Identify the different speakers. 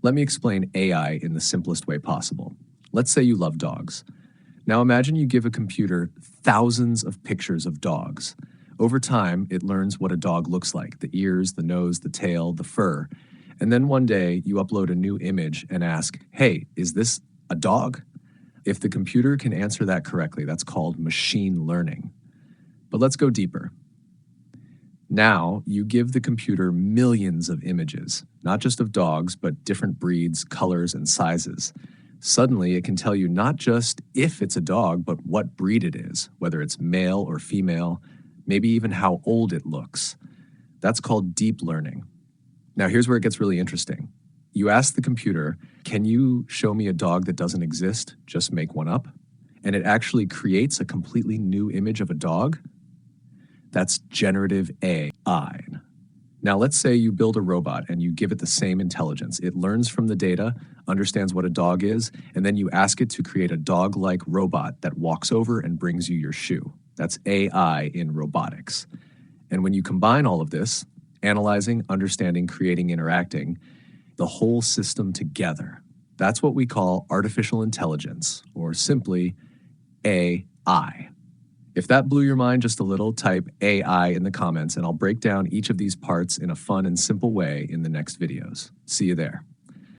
Speaker 1: Let me explain AI in the simplest way possible. Let's say you love dogs. Now imagine you give a computer thousands of pictures of dogs. Over time, it learns what a dog looks like: the ears, the nose, the tail, the fur. And then one day, you upload a new image and ask, hey, is this a dog? If the computer can answer that correctly, that's called machine learning. But let's go deeper. Now, you give the computer millions of images, not just of dogs, but different breeds, colors, and sizes. Suddenly, it can tell you not just if it's a dog, but what breed it is, whether it's male or female, maybe even how old it looks. That's called deep learning. Now, here's where it gets really interesting. You ask the computer, can you show me a dog that doesn't exist? Just make one up. And it actually creates a completely new image of a dog. That's generative AI. Now, let's say you build a robot and you give it the same intelligence. It learns from the data, understands what a dog is, and then you ask it to create a dog-like robot that walks over and brings you your shoe. That's AI in robotics. And when you combine all of this, analyzing, understanding, creating, interacting, the whole system together, that's what we call artificial intelligence, or simply AI. If that blew your mind just a little, type AI in the comments and I'll break down each of these parts in a fun and simple way in the next videos. See you there.